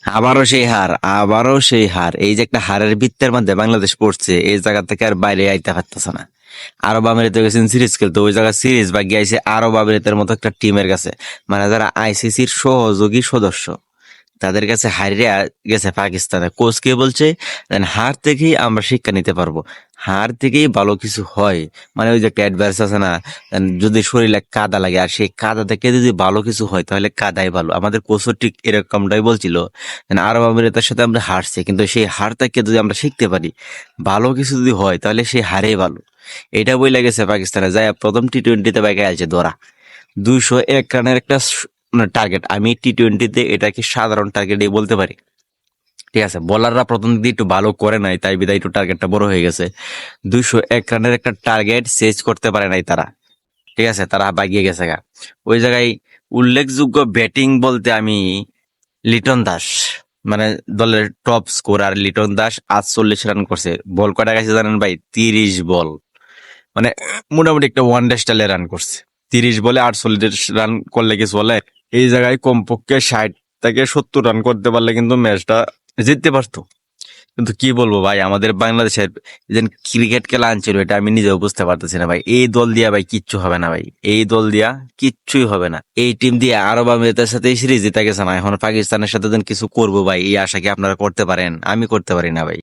আবারও সেই হার, আবারও সেই হার। এই যে একটা হারের বৃত্তের মধ্যে বাংলাদেশ পড়ছে, এই জায়গা থেকে আর বাইরে আইতে পারতেছে না। আরব আমিরাতে গেছেন সিরিজ খেলতে, ওই জায়গায় সিরিজ বা গিয়েছে আরব আমিরাতের মতো একটা টিমের কাছে, মানে যারা আইসিসির সহযোগী সদস্য, তাদের কাছে হারিয়ে গেছে পাকিস্তানে। কোচ কে বলছে, "দেন হার থেকেই আমরা শিক্ষা নিতে পারবো, হার থেকেই ভালো কিছু হয়।" মানে ওই যে একটা অ্যাডভাইস আছে না, যদি শরীরে কাদা লাগে আর সেই কাদা থেকে যদি ভালো কিছু হয় তাহলে কাদাই ভালো। আমাদের কোচও ঠিক এরকমটাই বলছিল। আরব আমিরাতের সাথে আমরা হারছি, কিন্তু সেই হার থেকে যদি আমরা শিখতে পারি, ভালো কিছু যদি হয় তাহলে সেই হারেই ভালো। এটা বই গেছে পাকিস্তানে যায় প্রথম টি-20তে বাইকে আছে ধরা 201 রানের একটা টার্গেট। আমি টি-20তে এটাকে সাধারণ টার্গেটই বলতে পারি। ঠিক আছে, বোলাররা প্রথম দিকে একটু ভালো করে নাই, তাই বিদায় একটু টার্গেটটা বড় হয়ে গেছে। 201 রানের একটা টার্গেট চেজ করতে পারে নাই তারা। ঠিক আছে, তারা বাগিয়ে গেছে গা। ওই জায়গায় উল্লেখযোগ্য ব্যাটিং বলতে আমি লিটন দাস, মানে দলের top scorer Liton Das 48 run করছে। বল কটা গেছে জানেন ভাই? 30 বল। মানে মোটামুটি একটা ওয়ান ডে স্টাইলে রান করছে। 30 বলে 48 রান করলে কিছু বলে? এই জায়গায় কমপক্ষে 60 থেকে 70 রান করতে পারলে কিন্তু ম্যাচটা জিততে পারতো। কিন্তু কি বলবো ভাই, আমাদের বাংলাদেশের যে ক্রিকেট খেলা আনছিল, এটা আমি নিজেও বুঝতে পারতেছি না ভাই। এই দল দিয়া ভাই কিচ্ছু হবে না ভাই, এই দল দিয়া কিচ্ছুই হবে না। এই টিম দিয়ে আরব আমিরাতের সাথে সিরিজ জিতে গেছে না, এখন পাকিস্তানের সাথে যেন কিছু করবো ভাই, এই আশা কি আপনারা করতে পারেন? আমি করতে পারি না ভাই।